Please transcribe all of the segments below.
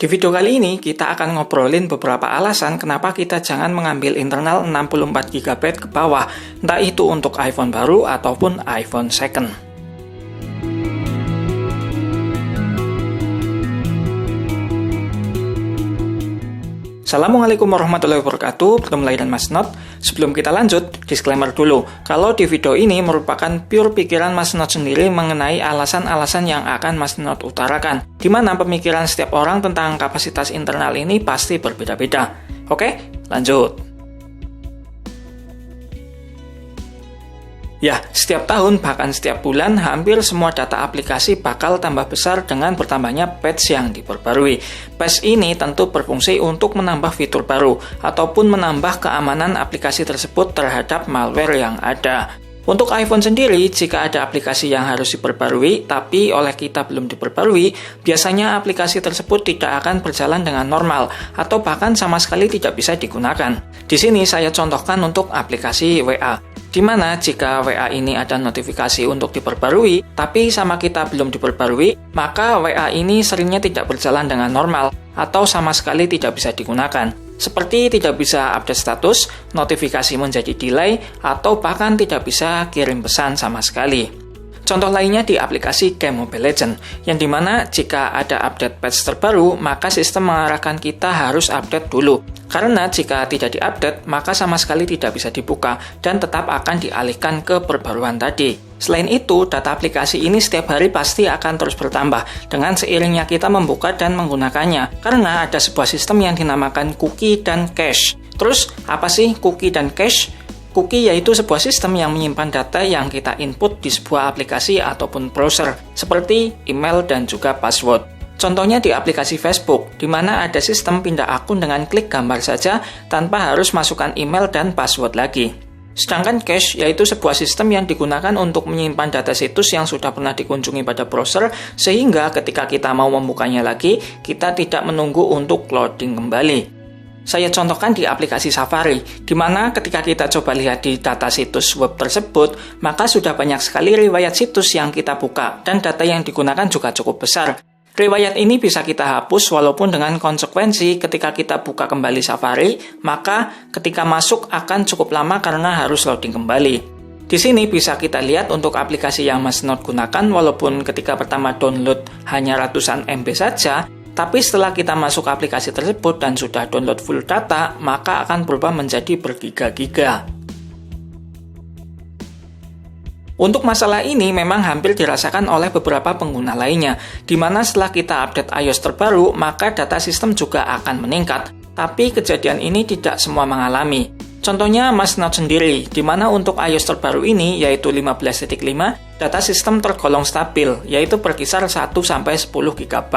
Di video kali ini, kita akan ngobrolin beberapa alasan kenapa kita jangan mengambil internal 64GB ke bawah, entah itu untuk iPhone baru ataupun iPhone second. Assalamualaikum warahmatullahi wabarakatuh, bertemu lagi dengan Mas Not. Sebelum kita lanjut, disclaimer dulu. Kalau di video ini merupakan pure pikiran Mas Not sendiri mengenai alasan-alasan yang akan Mas Not utarakan, di mana pemikiran setiap orang tentang kapasitas internal ini pasti berbeda-beda. Oke, lanjut. Ya, setiap tahun bahkan setiap bulan hampir semua data aplikasi bakal tambah besar dengan bertambahnya patch yang diperbarui. Patch ini tentu berfungsi untuk menambah fitur baru ataupun menambah keamanan aplikasi tersebut terhadap malware yang ada. Untuk iPhone sendiri, jika ada aplikasi yang harus diperbarui, tapi oleh kita belum diperbarui, biasanya aplikasi tersebut tidak akan berjalan dengan normal, atau bahkan sama sekali tidak bisa digunakan. Di sini saya contohkan untuk aplikasi WA, di mana jika WA ini ada notifikasi untuk diperbarui, tapi sama kita belum diperbarui, maka WA ini seringnya tidak berjalan dengan normal, atau sama sekali tidak bisa digunakan. Seperti tidak bisa update status, notifikasi menjadi delay, atau bahkan tidak bisa kirim pesan sama sekali. Contoh lainnya di aplikasi game Mobile Legends, yang dimana jika ada update patch terbaru, maka sistem mengarahkan kita harus update dulu. Karena jika tidak diupdate, maka sama sekali tidak bisa dibuka, dan tetap akan dialihkan ke perbaruan tadi. Selain itu, data aplikasi ini setiap hari pasti akan terus bertambah, dengan seiringnya kita membuka dan menggunakannya, karena ada sebuah sistem yang dinamakan cookie dan cache. Terus, apa sih cookie dan cache? Cookie yaitu sebuah sistem yang menyimpan data yang kita input di sebuah aplikasi ataupun browser, seperti email dan juga password. Contohnya di aplikasi Facebook, di mana ada sistem pindah akun dengan klik gambar saja tanpa harus masukkan email dan password lagi. Sedangkan cache yaitu sebuah sistem yang digunakan untuk menyimpan data situs yang sudah pernah dikunjungi pada browser, sehingga ketika kita mau membukanya lagi, kita tidak menunggu untuk loading kembali. Saya contohkan di aplikasi Safari, di mana ketika kita coba lihat di data situs web tersebut, maka sudah banyak sekali riwayat situs yang kita buka, dan data yang digunakan juga cukup besar. Riwayat ini bisa kita hapus walaupun dengan konsekuensi ketika kita buka kembali Safari, maka ketika masuk akan cukup lama karena harus loading kembali. Di sini bisa kita lihat untuk aplikasi yang Mas Not gunakan, walaupun ketika pertama download hanya ratusan MB saja, tapi setelah kita masuk aplikasi tersebut dan sudah download full data, maka akan berubah menjadi bergiga-giga. Untuk masalah ini memang hampir dirasakan oleh beberapa pengguna lainnya, di mana setelah kita update iOS terbaru, maka data sistem juga akan meningkat. Tapi kejadian ini tidak semua mengalami. Contohnya Mas Not sendiri, di mana untuk iOS terbaru ini, yaitu 15.5, data sistem tergolong stabil, yaitu berkisar 1-10 GB.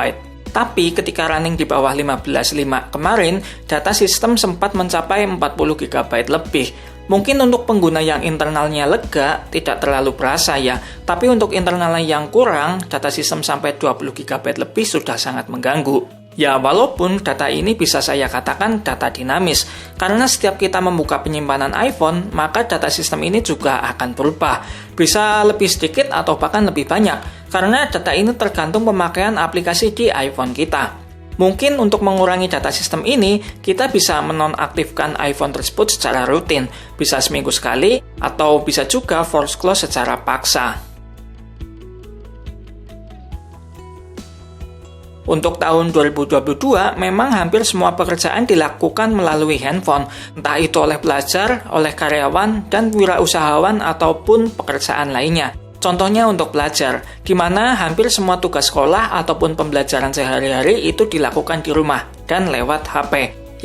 Tapi ketika running di bawah 15.5 kemarin, data sistem sempat mencapai 40 GB lebih. Mungkin untuk pengguna yang internalnya lega, tidak terlalu berasa ya. Tapi untuk internalnya yang kurang, data sistem sampai 20 GB lebih sudah sangat mengganggu. Ya, walaupun data ini bisa saya katakan data dinamis, karena setiap kita membuka penyimpanan iPhone, maka data sistem ini juga akan berubah. Bisa lebih sedikit atau bahkan lebih banyak, karena data ini tergantung pemakaian aplikasi di iPhone kita. Mungkin untuk mengurangi data sistem ini, kita bisa menonaktifkan iPhone tersebut secara rutin, bisa seminggu sekali, atau bisa juga force close secara paksa. Untuk tahun 2022, memang hampir semua pekerjaan dilakukan melalui handphone, entah itu oleh pelajar, oleh karyawan, dan wirausahawan ataupun pekerjaan lainnya. Contohnya untuk pelajar, di mana hampir semua tugas sekolah ataupun pembelajaran sehari-hari itu dilakukan di rumah dan lewat HP.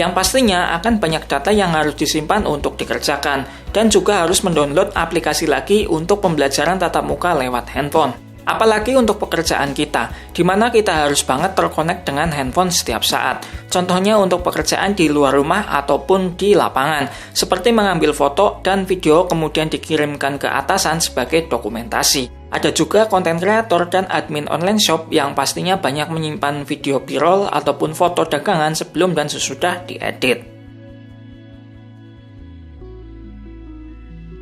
Yang pastinya akan banyak data yang harus disimpan untuk dikerjakan, dan juga harus mendownload aplikasi lagi untuk pembelajaran tatap muka lewat handphone. Apalagi untuk pekerjaan kita, di mana kita harus banget terkonek dengan handphone setiap saat. Contohnya untuk pekerjaan di luar rumah ataupun di lapangan, seperti mengambil foto dan video kemudian dikirimkan ke atasan sebagai dokumentasi. Ada juga konten kreator dan admin online shop yang pastinya banyak menyimpan video B-roll ataupun foto dagangan sebelum dan sesudah diedit.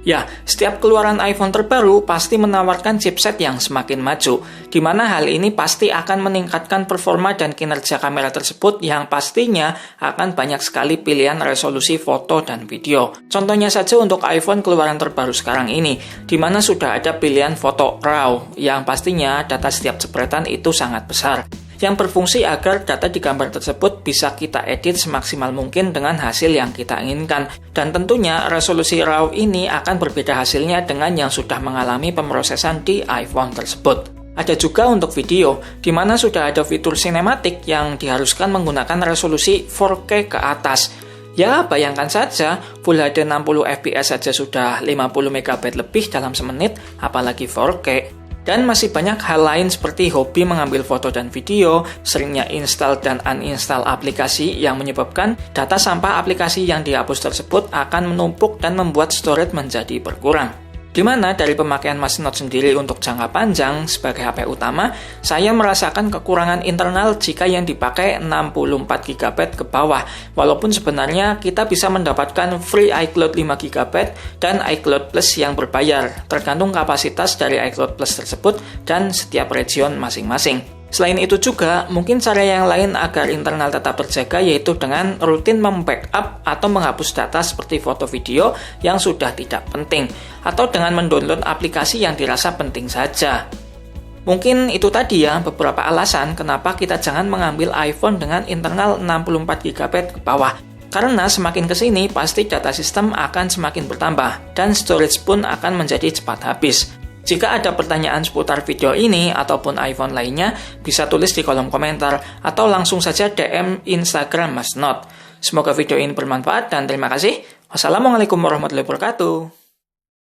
Ya, setiap keluaran iPhone terbaru pasti menawarkan chipset yang semakin maju, di mana hal ini pasti akan meningkatkan performa dan kinerja kamera tersebut yang pastinya akan banyak sekali pilihan resolusi foto dan video. Contohnya saja untuk iPhone keluaran terbaru sekarang ini, di mana sudah ada pilihan foto RAW, yang pastinya data setiap jepretan itu sangat besar, yang berfungsi agar data di gambar tersebut bisa kita edit semaksimal mungkin dengan hasil yang kita inginkan. Dan tentunya resolusi RAW ini akan berbeda hasilnya dengan yang sudah mengalami pemrosesan di iPhone tersebut. Ada juga untuk video, di mana sudah ada fitur sinematik yang diharuskan menggunakan resolusi 4K ke atas. Ya, bayangkan saja, Full HD 60 fps saja sudah 50 MB lebih dalam semenit, apalagi 4K. Dan masih banyak hal lain seperti hobi mengambil foto dan video, seringnya install dan uninstall aplikasi yang menyebabkan data sampah aplikasi yang dihapus tersebut akan menumpuk dan membuat storage menjadi berkurang. Di mana dari pemakaian Mas Note sendiri untuk jangka panjang sebagai HP utama, saya merasakan kekurangan internal jika yang dipakai 64 GB ke bawah, walaupun sebenarnya kita bisa mendapatkan free iCloud 5 GB dan iCloud Plus yang berbayar, tergantung kapasitas dari iCloud Plus tersebut dan setiap region masing-masing. Selain itu juga, mungkin cara yang lain agar internal tetap terjaga yaitu dengan rutin membackup atau menghapus data seperti foto video yang sudah tidak penting, atau dengan mendownload aplikasi yang dirasa penting saja. Mungkin itu tadi ya beberapa alasan kenapa kita jangan mengambil iPhone dengan internal 64 GB ke bawah. Karena semakin kesini pasti data sistem akan semakin bertambah dan storage pun akan menjadi cepat habis. Jika ada pertanyaan seputar video ini ataupun iPhone lainnya, bisa tulis di kolom komentar atau langsung saja DM Instagram Mas Note. Semoga video ini bermanfaat dan terima kasih. Wassalamualaikum warahmatullahi wabarakatuh.